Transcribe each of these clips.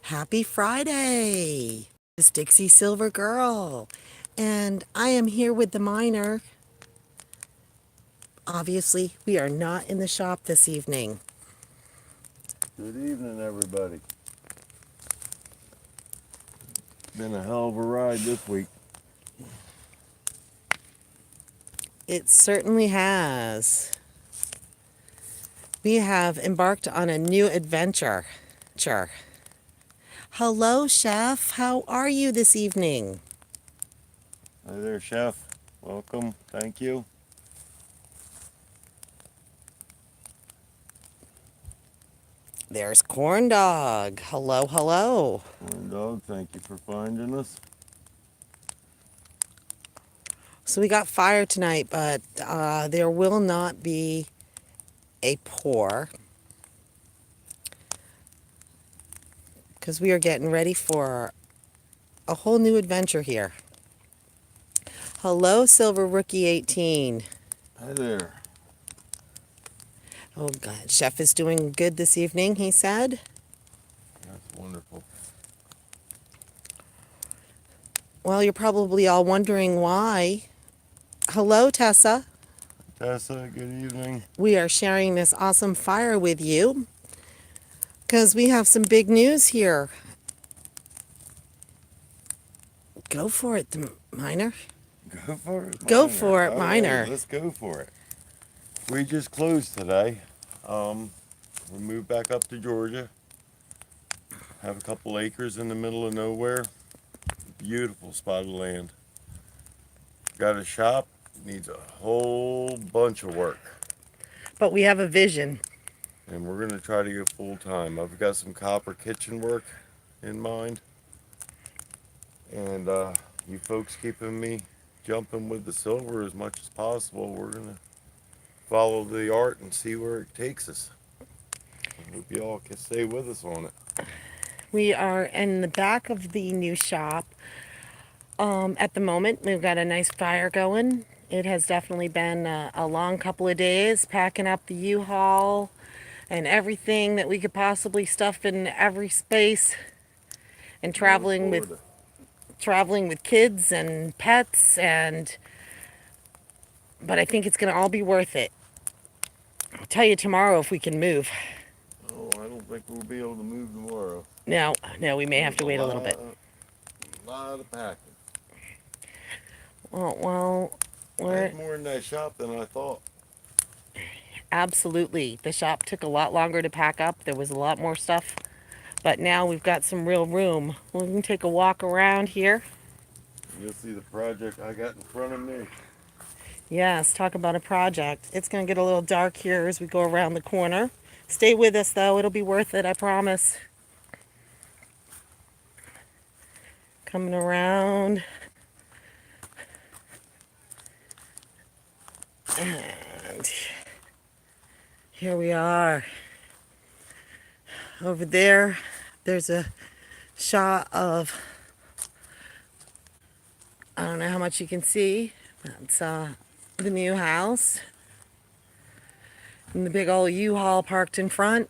Happy Friday! It's Dixie Silver Girl, and I am here with the miner. Obviously, we are not in the shop this evening. Good evening, everybody. Been a hell of a ride this week. It certainly has. We have embarked on a new adventure. Hello, Chef. How are you this evening? Hi there, Chef. Welcome. Thank you. There's Corn Dog. Hello, hello. Corn Dog, thank you for finding us. So we got fire tonight, but there will not be a pour because we are getting ready for a whole new adventure here. Hello, Silver Rookie 18. Hi there. Oh, God. Chef is doing good this evening, he said. That's wonderful. Well, you're probably all wondering why. Hello, Tessa. Tessa, good evening. We are sharing this awesome fire with you because we have some big news here. Go for it, miner. Go for it, Go Miner. for it, All miner. right, let's go for it. We just closed today. We moved back up to Georgia. Have a couple acres in the middle of nowhere. Beautiful spot of land. Got a shop. Needs a whole bunch of work. But we have a vision. And we're going to try to go full time. I've got some copper kitchen work in mind. And you folks keeping me jumping with the silver as much as possible. We're going to follow the art and see where it takes us. I hope you all can stay with us on it. We are in the back of the new shop. At the moment, we've got a nice fire going. It has definitely been a long couple of days packing up the U-Haul and everything that we could possibly stuff in every space, and traveling with kids and pets, and but I think it's going to all be worth it. I'll tell you tomorrow if we can move. Oh, I don't think we'll be able to move tomorrow. No, we may have to wait a little bit. A lot of packing. Well, I we're had more in that shop than I thought. absolutely. The shop took a lot longer to pack up. There was a lot more stuff. But now we've got some real room. We can take a walk around here. You'll see the project I got in front of me. Yes, talk about a project. It's going to get a little dark here as we go around the corner. Stay with us, though. It'll be worth it, I promise. Coming around. And here we are. Over there, there's a shot of, I don't know how much you can see. That's the new house. And the big old U-Haul parked in front.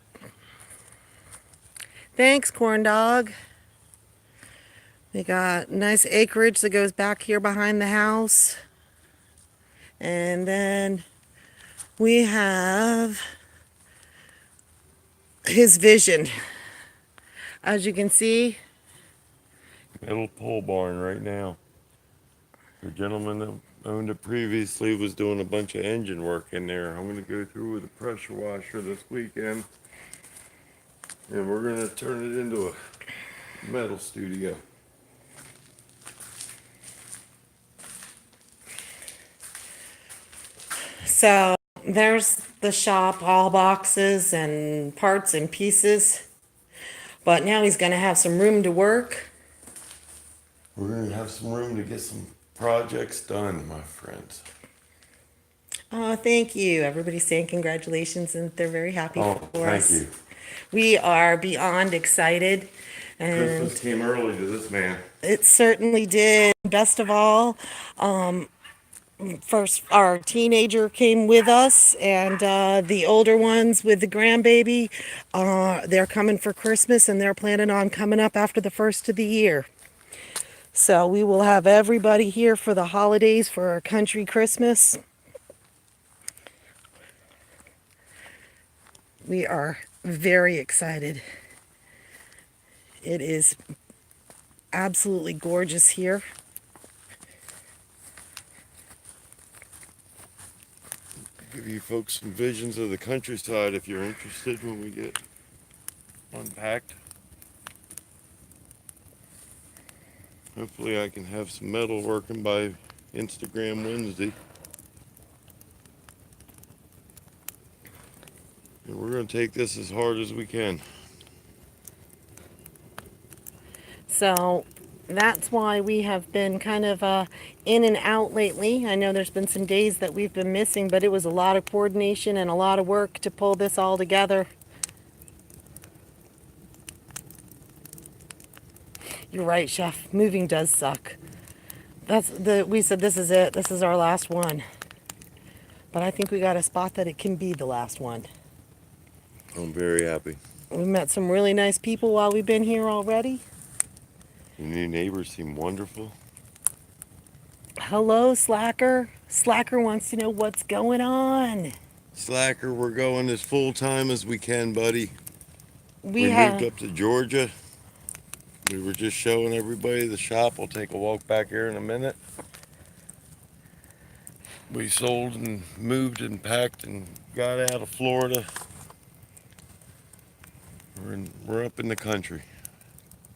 Thanks, Corn Dog. We got nice acreage that goes back here behind the house. And then we have his vision. As you can see, Metal pole barn right now. The gentleman that owned it previously was doing a bunch of engine work in there. I'm going to go through with a pressure washer this weekend. And we're going to turn it into a metal studio. so there's the shop, all boxes and parts and pieces. But now he's going to have some room to work. We're going to have some room to get some projects done, my friends. Oh, thank you. Everybody's saying congratulations, and they're very happy for thank us. you. We are beyond excited, and Christmas came early to this man. it certainly did. Best of all, first our teenager came with us, and the older ones with the grandbaby, they're coming for Christmas, and they're planning on coming up after the first of the year. So we will have everybody here for the holidays for our country Christmas. We are very excited. It is absolutely gorgeous here. Give you folks some visions of the countryside if you're interested when we get unpacked. Hopefully I can have some metal working by Instagram Wednesday. And we're going to take this as hard as we can. So that's why we have been kind of in and out lately. I know there's been some days that we've been missing, but it was a lot of coordination and a lot of work to pull this all together. You're right, Chef. Moving does suck. We said this is it. This is our last one. But I think we got a spot that it can be the last one. I'm very happy. We met some really nice people while we've been here already. The new neighbors seem wonderful. Hello, Slacker. Slacker wants to know what's going on. Slacker, we're going as full time as we can, buddy. We We have moved up to Georgia. We were just showing everybody the shop. We'll take a walk back here in a minute. We sold and moved and packed and got out of Florida. We're up in the country.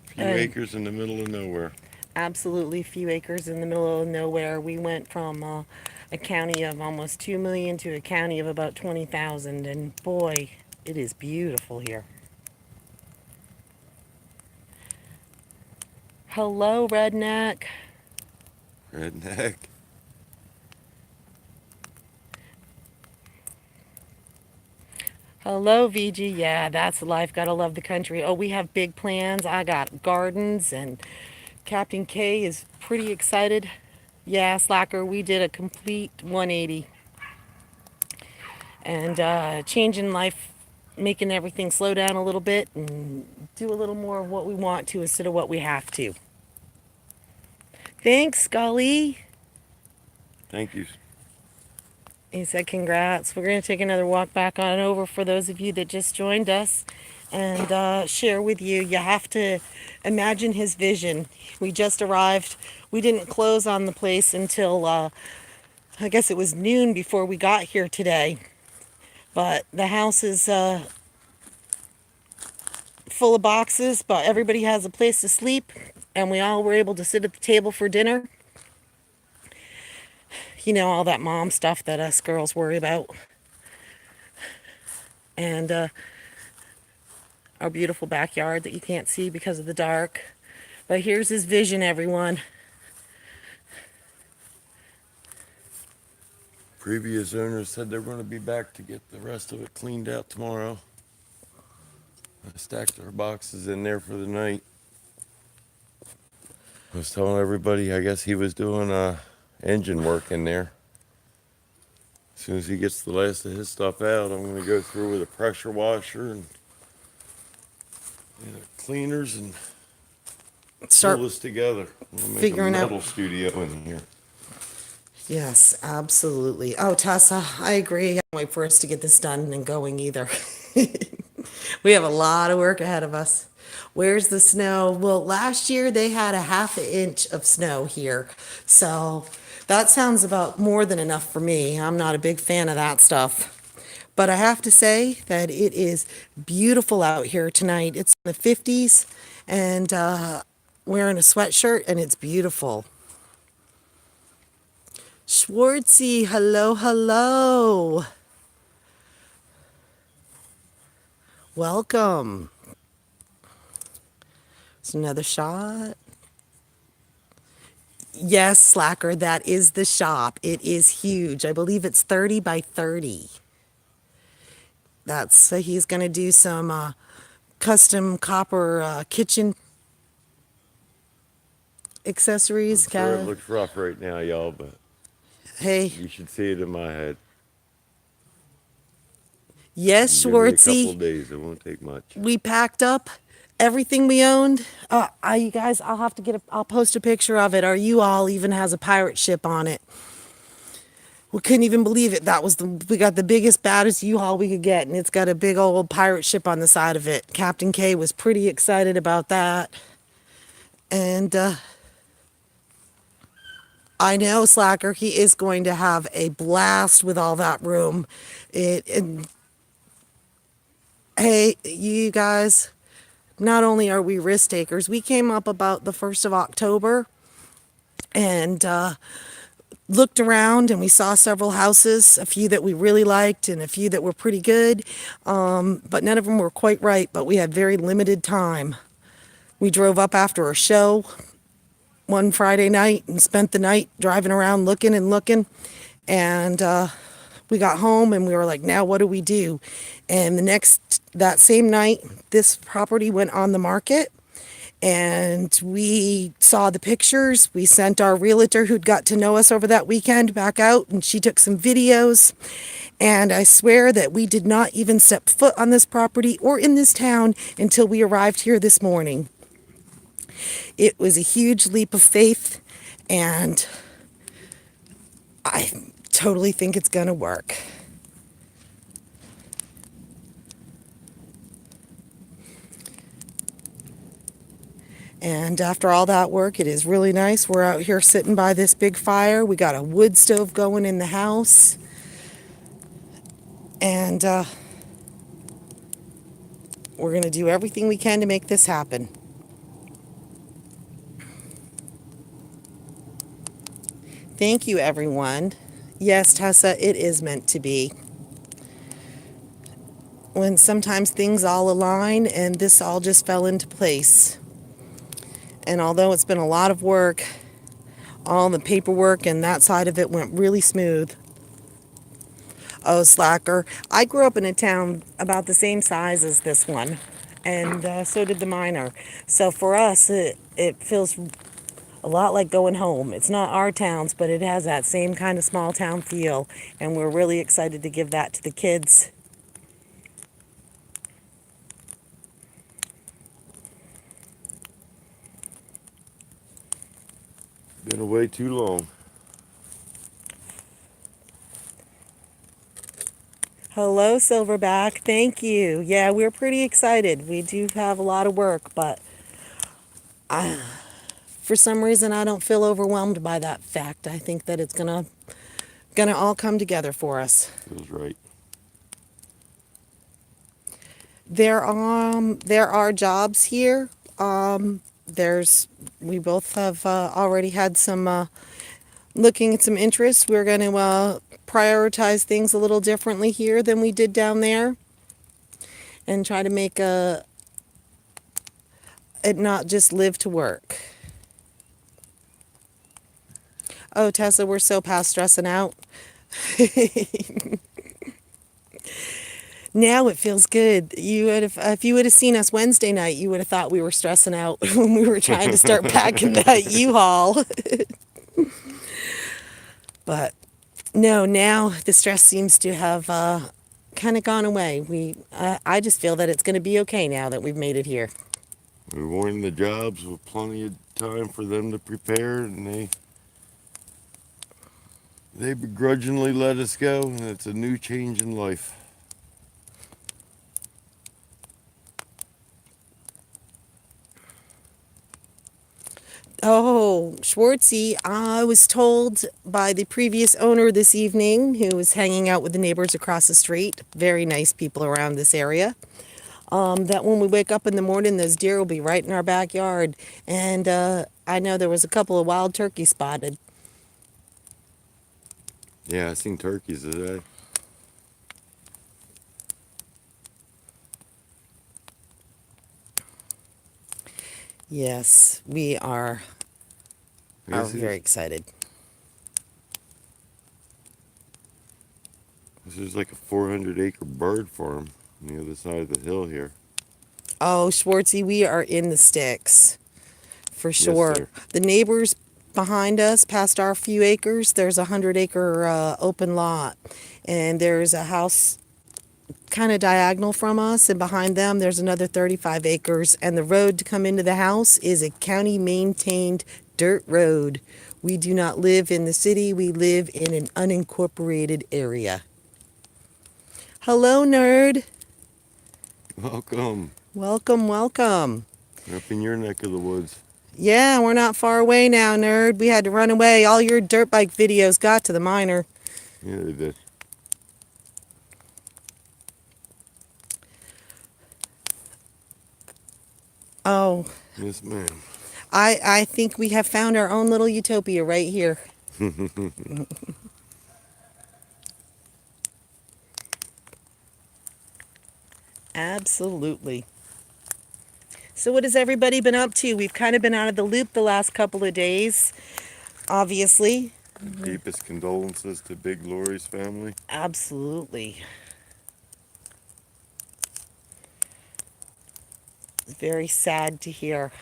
A few And- acres in the middle of nowhere. absolutely few acres in the middle of nowhere. We went from a county of almost 2 million to a county of about 20,000, and boy, it is beautiful here. Hello, Redneck. Redneck. Hello, VG. Yeah, that's life. Gotta love the country. Oh, we have big plans. I got gardens, and Captain K is pretty excited. Yeah, Slacker, we did a complete 180. And changing life, making everything slow down a little bit and do a little more of what we want to instead of what we have to. Thanks, Scully. Thank you. He said congrats. We're going to take another walk back on over for those of you that just joined us and share with you. You have to imagine his vision. We just arrived. We didn't close on the place until I guess it was noon before we got here today. But the house is full of boxes, but everybody has a place to sleep, and we all were able to sit at the table for dinner. You know, all that mom stuff that us girls worry about. And our beautiful backyard that you can't see because of the dark. But here's his vision, everyone. Previous owners said they're going to be back to get the rest of it cleaned out tomorrow. I stacked our boxes in there for the night. I was telling everybody, I guess he was doing engine work in there. As soon as he gets the last of his stuff out, I'm going to go through with a pressure washer and cleaners and Start pull this together. We'll make figuring a out- metal studio in here. Yes, absolutely. Oh, Tessa, I agree. I can't wait for us to get this done and going either. We have a lot of work ahead of us. Where's the snow? Well, last year they had a half an inch of snow here. So that sounds about more than enough for me. I'm not a big fan of that stuff. But I have to say that it is beautiful out here tonight. It's in the 50s, and wearing a sweatshirt, and it's beautiful. Schwartzy, hello, hello. Welcome. It's another shot. Yes, Slacker, that is the shop. It is huge. I believe it's 30 by 30. That's he's going to do some custom copper kitchen accessories. Sure, it looks rough right now, y'all, but Hey, You should see it in my head. yes, Give me a couple Schwartzy, days. It won't take much. we packed up everything we owned. You guys, I'll have to I'll post a picture of it. Our U-Haul even has a pirate ship on it. We couldn't even believe it. We got the biggest, baddest U-Haul we could get, and it's got a big old pirate ship on the side of it. Captain K was pretty excited about that. And I know Slacker, he is going to have a blast with all that room. And hey, you guys, not only are we risk takers, we came up about the 1st of October and looked around and we saw several houses, a few that we really liked and a few that were pretty good, but none of them were quite right, but we had very limited time. We drove up after a show one Friday night and spent the night driving around looking and looking, and we got home and we were like, now what do we do? And that same night, this property went on the market. And we saw the pictures. We sent our realtor who'd got to know us over that weekend back out, and she took some videos. And I swear that we did not even step foot on this property or in this town until we arrived here this morning. It was a huge leap of faith, and I totally think it's going to work. And after all that work, it is really nice. We're out here sitting by this big fire. We got a wood stove going in the house. And we're going to do everything we can to make this happen. Thank you, everyone. Yes, Tessa, it is meant to be. When sometimes things all align, and this all just fell into place. And although it's been a lot of work, all the paperwork and that side of it went really smooth. Oh, Slacker. I grew up in a town about the same size as this one, and so did the minor. So for us, it feels a lot like going home. It's not our towns, but it has that same kind of small town feel, and we're really excited to give that to the kids. Been away too long. Hello, Silverback. Thank you. Yeah, we're pretty excited. We do have a lot of work, but for some reason I don't feel overwhelmed by that fact. I think that it's gonna all come together for us. Feels right. There are jobs here. We both have already had some looking at some interest. We're going to prioritize things a little differently here than we did down there, and try to make it not just live to work. Oh, Tessa, we're so past stressing out. Now it feels good. If you would have seen us Wednesday night, you would have thought we were stressing out when we were trying to start packing that U-Haul. But no, now the stress seems to have kind of gone away. I just feel that it's going to be okay now that we've made it here. We warned the jobs with plenty of time for them to prepare, and they begrudgingly let us go, and it's a new change in life. Oh, Schwartzy, I was told by the previous owner this evening, who was hanging out with the neighbors across the street, very nice people around this area, that when we wake up in the morning, those deer will be right in our backyard. And I know there was a couple of wild turkeys spotted. Yeah, I seen turkeys today. Yes, we are very excited. This is like a 400-acre bird farm on the other side of the hill here. Oh, Schwartzy, we are in the sticks for Yes, sure. sir. The neighbors behind us, past our few acres, there's a 100-acre open lot. And there's a house kind of diagonal from us, and behind them there's another 35 acres. And the road to come into the house is a county maintained dirt road. We do not live in the city, we live in an unincorporated area. Hello, nerd. Welcome. Welcome, welcome. Up in your neck of the woods. Yeah, we're not far away now, nerd. We had to run away. All your dirt bike videos got to the miner. Yeah, they did. Oh, Yes, ma'am. I think we have found our own little utopia right here. Absolutely. So what has everybody been up to? We've kind of been out of the loop the last couple of days, obviously. Deepest condolences to Big Lori's family. Absolutely. Very sad to hear.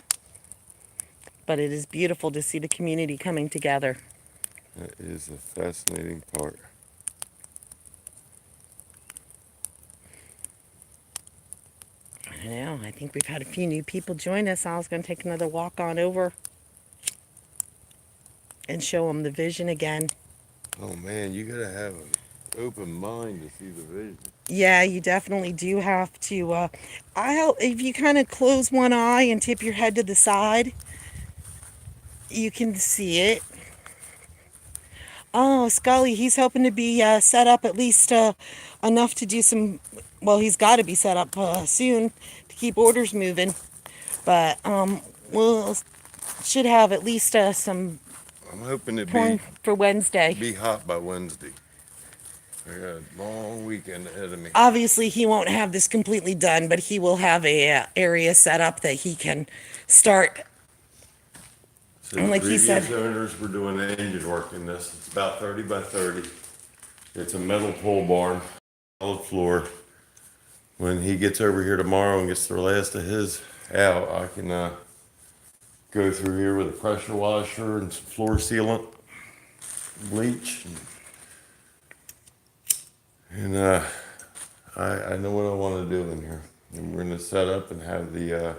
But it is beautiful to see the community coming together. That is a fascinating part. I know. I think we've had a few new people join us. I was going to take another walk on over and show them the vision again. Oh man, you gotta have an open mind to see the vision. Yeah, you definitely do have to. If you kind of close one eye and tip your head to the side, you can see it. Oh, Scully, he's hoping to be set up at least enough to do some. Well, he's got to be set up soon to keep orders moving. But we'll should have at least some I'm hoping it corn for Wednesday. be hot by Wednesday. I got a long weekend ahead of me. Obviously, he won't have this completely done, but he will have a area set up that he can start. So And the like he previous said- owners were doing the engine work in this. It's about 30 by 30. It's a metal pole barn, solid floor. When he gets over here tomorrow and gets the last of his out, I can go through here with a pressure washer and some floor sealant, bleach, and I know what I want to do in here. And we're gonna set up and have the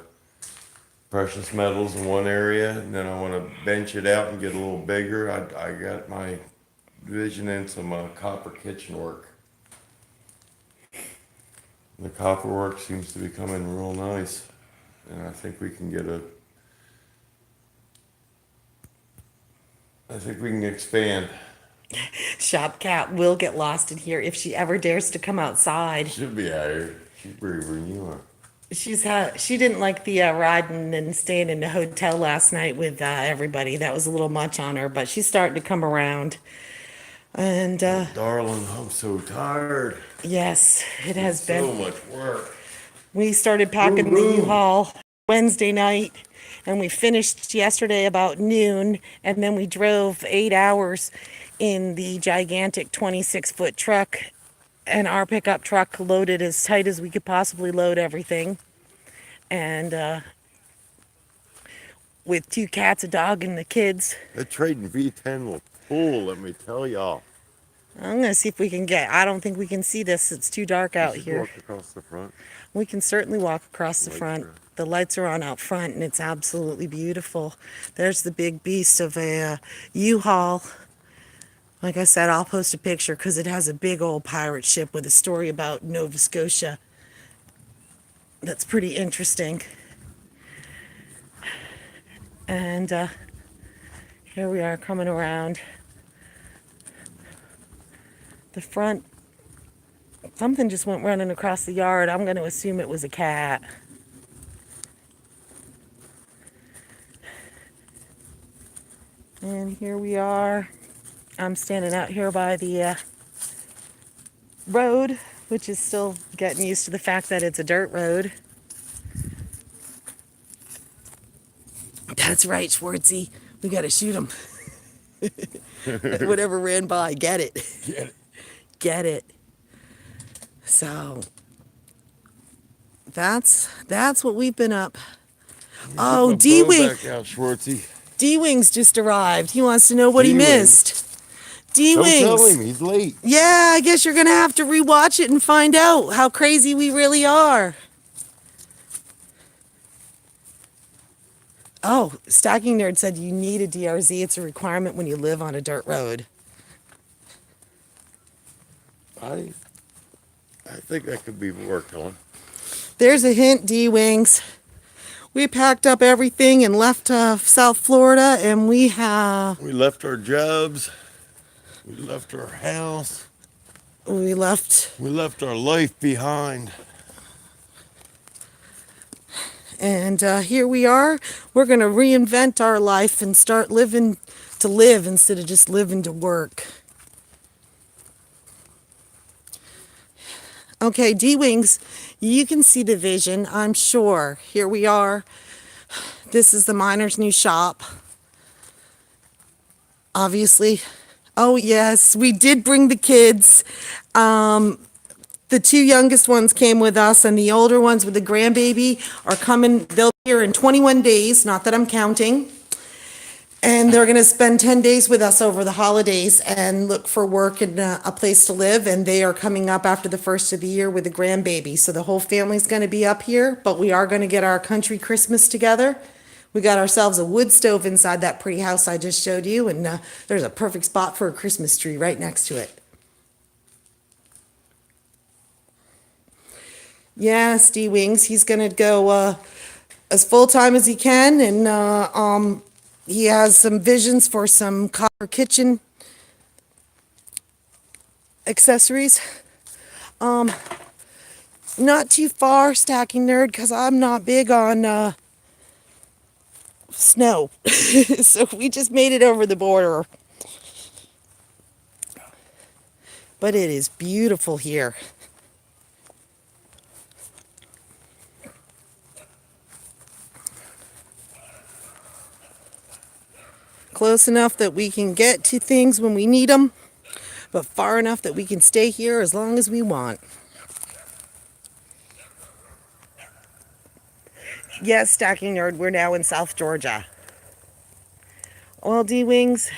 precious metals in one area, and then I want to bench it out and get a little bigger. I got my vision in some copper kitchen work. The copper work seems to be coming real nice, and I think we can I think we can expand. Shop Cat will get lost in here if she ever dares to come outside. Should be out here. She's braver than you are. She didn't like the riding and staying in the hotel last night with everybody. That was a little much on her, but she's starting to come around. And Darling, I'm so tired. yes, it has So been. much work. We started packing the Woo-hoo. U-Haul Wednesday night, and we finished yesterday about noon, and then we drove 8 hours in the gigantic 26-foot truck, and our pickup truck loaded as tight as we could possibly load everything. And with 2 cats, a dog, and the kids. That trading V10 will pull, let me tell y'all. I'm gonna see if we can get. I don't think we can see this. It's too dark out You should here. walk across the front. We can certainly walk across the Lights front. are- The lights are on out front, and it's absolutely beautiful. There's the big beast of a U-Haul. Like I said, I'll post a picture because it has a big old pirate ship with a story about Nova Scotia. That's pretty interesting. And here we are coming around the front. Something just went running across the yard. I'm going to assume it was a cat. And here we are. I'm standing out here by the road, which is still getting used to the fact that it's a dirt road. That's right, Schwartzy. We got to shoot him. Whatever ran by, get it. Get it. Get it. So that's what we've been up. Oh, Put my bow D-Wing. back out, Schwartzy. D-Wings just arrived. He wants to know what he D-Wings. missed. Don't tell D-Wings. him, he's late. Yeah, I guess you're going to have to rewatch it and find out how crazy we really are. Oh, Stacking Nerd said you need a DRZ. It's a requirement when you live on a dirt road. I think that could be worked on. There's a hint, D-Wings. We packed up everything and left South Florida, and we We left our jobs. We left our house. left, We left our life behind. and here we are. We're going to reinvent our life and start living to live instead of just living to work. Okay, D-Wings, you can see the vision, I'm sure. Here we are. This is the miner's new shop. Obviously. Oh, yes, we did bring the kids. The two youngest ones came with us, and the older ones with the grandbaby are coming. They'll be here in 21 days, not that I'm counting. And they're going to spend 10 days with us over the holidays and look for work and a place to live. And they are coming up after the first of the year with the grandbaby. So the whole family's going to be up here, but we are going to get our country Christmas together. We got ourselves a wood stove inside that pretty house I just showed you, and there's a perfect spot for a Christmas tree right next to it. Yes, D-Wings, he's going to go as full-time as he can, and he has some visions for some copper kitchen accessories. Not too far, Stacking Nerd, because I'm not big on snow. So we just made it over the border. But it is beautiful here. Close enough that we can get to things when we need them, but far enough that we can stay here as long as we want. Yes, Stacking Nerd, we're now in South Georgia. Well, D-Wings,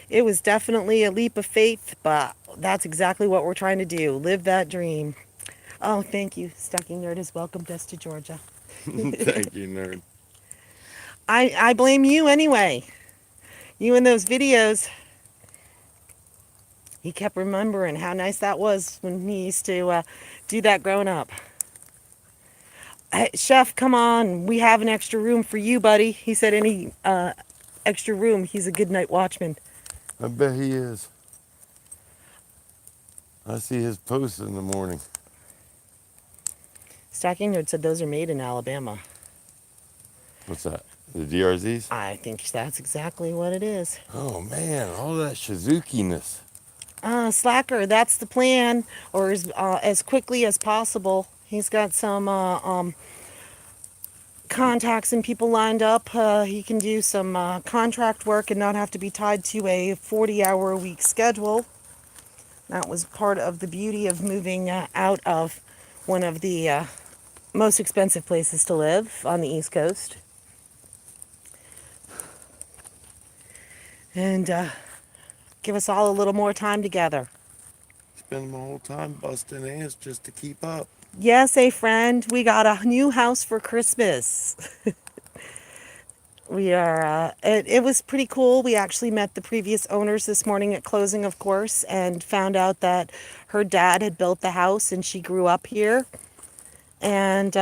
it was definitely a leap of faith, but that's exactly what we're trying to do, live that dream. Oh, thank you. Stacking Nerd has welcomed us to Georgia. Thank you, nerd. I blame you anyway. You in those videos, he kept remembering how nice that was when he used to do that growing up. Hey, Chef, come on. We have an extra room for you, buddy. He said any extra room. He's a good night watchman. I bet he is. I see his posts in the morning. Stacking Nerd said those are made in Alabama. What's that? The DRZs? I think that's exactly what it is. Oh man, all that Shizuki-ness. Slacker, that's the plan, or as quickly as possible. He's got some contacts and people lined up. He can do some contract work and not have to be tied to a 40-hour-a-week schedule. That was part of the beauty of moving out of one of the most expensive places to live on the East Coast. And give us all a little more time together. Spend my whole time busting ass just to keep up. Yes, friend, we got a new house for Christmas. We are, it was pretty cool. We actually met the previous owners this morning at closing, of course, and found out that her dad had built the house and she grew up here. And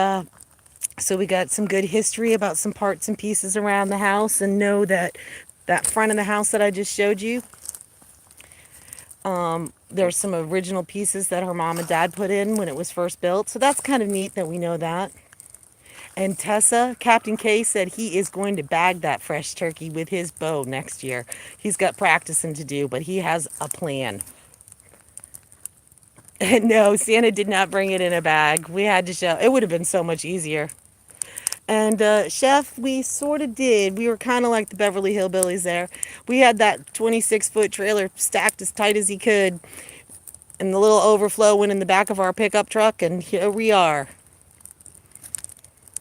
so we got some good history about some parts and pieces around the house, and know that that front of the house that I just showed you, there's some original pieces that her mom and dad put in when it was first built. So that's kind of neat that we know that. And Tessa, Captain K, said he is going to bag that fresh turkey with his bow next year. He's got practicing to do, but he has a plan. No, Santa did not bring it in a bag. We had to show. It would have been so much easier. And Chef, we sort of did. We were kind of like the Beverly Hillbillies there. We had that 26-foot trailer stacked as tight as he could. And the little overflow went in the back of our pickup truck, and here we are.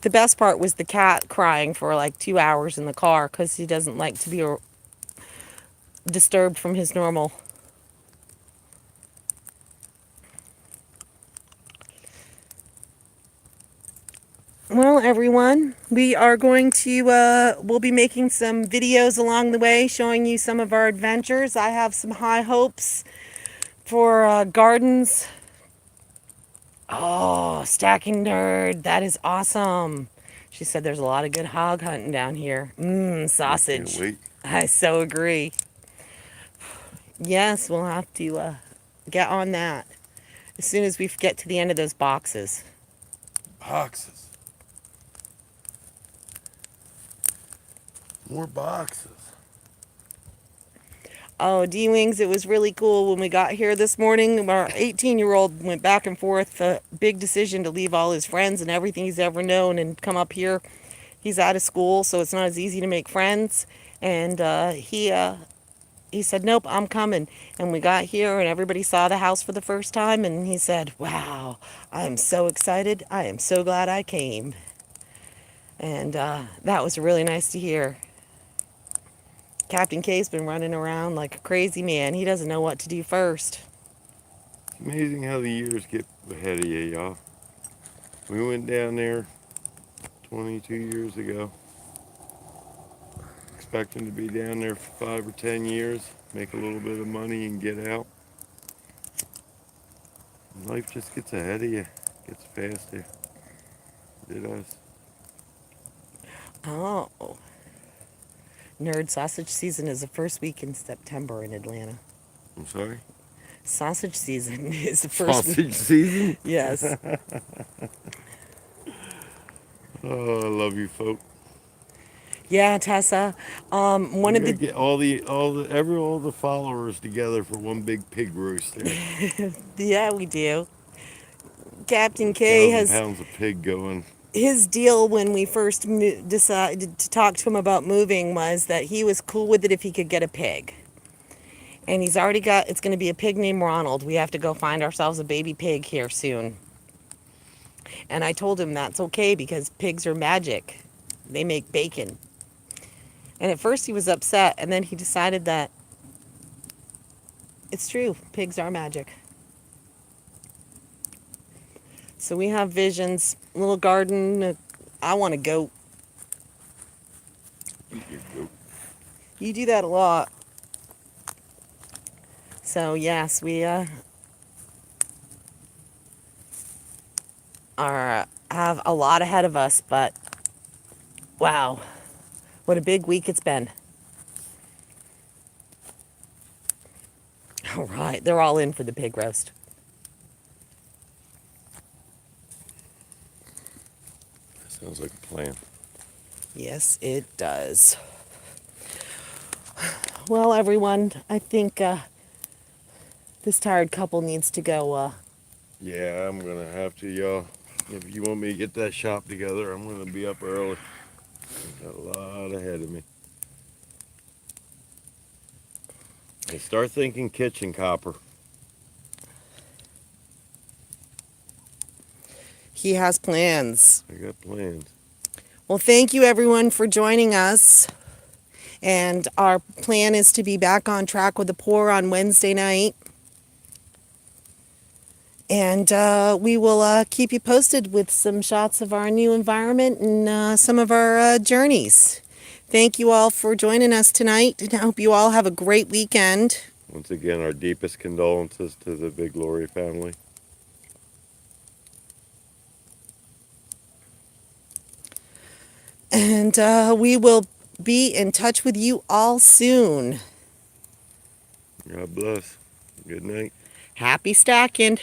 The best part was the cat crying for like 2 hours in the car because he doesn't like to be disturbed from his normal. Well, everyone, we are going to, we'll be making some videos along the way showing you some of our adventures. I have some high hopes for gardens. Oh, Stacking Nerd, that is awesome. She said there's a lot of good hog hunting down here. Sausage. Can't wait. I so agree. Yes, we'll have to get on that as soon as we get to the end of those boxes. Boxes. More boxes. Oh, D-Wings, it was really cool when we got here this morning. Our 18-year-old went back and forth, a big decision to leave all his friends and everything he's ever known and come up here. He's out of school, so it's not as easy to make friends. And he said, nope, I'm coming. And we got here and everybody saw the house for the first time. And he said, wow, I'm so excited. I am so glad I came. And that was really nice to hear. Captain K's been running around like a crazy man. He doesn't know what to do first. It's amazing how the years get ahead of you, y'all. We went down there 22 years ago, expecting to be down there for 5 or 10 years, make a little bit of money and get out. Life just gets ahead of you, gets faster. It does. Oh. Nerd, sausage season is the first week in September in Atlanta. I'm sorry? Sausage season is the first week. Sausage season? Yes. Oh, I love you, folk. Yeah, Tessa. One We're of gonna the get all the followers together for one big pig roast there. yeah, we do. Captain K 1,000 has pounds of pig going. his deal when we first decided to talk to him about moving was that he was cool with it if he could get a pig. And he's already got, it's going to be a pig named Ronald. We have to go find ourselves a baby pig here soon. And I told him that's okay because pigs are magic. They make bacon. And at first he was upset, and then he decided that it's true, pigs are magic. So we have visions, little garden. I want a goat. Eat your goat. You do that a lot. So yes, we have a lot ahead of us, but wow, what a big week it's been. All right, they're all in for the pig roast. Sounds like a plan. Yes, it does. Well, everyone, I think this tired couple needs to go. Yeah, I'm gonna have to, y'all. If you want me to get that shop together, I'm gonna be up early. I've got a lot ahead of me. And start thinking kitchen copper. He has plans. I got plans. Well, thank you, everyone, for joining us. And our plan is to be back on track with the pour on Wednesday night. And we will keep you posted with some shots of our new environment and some of our journeys. Thank you all for joining us tonight, and I hope you all have a great weekend. Once again, our deepest condolences to the Big Lori family. And we will be in touch with you all soon. God bless. Good night. Happy stacking.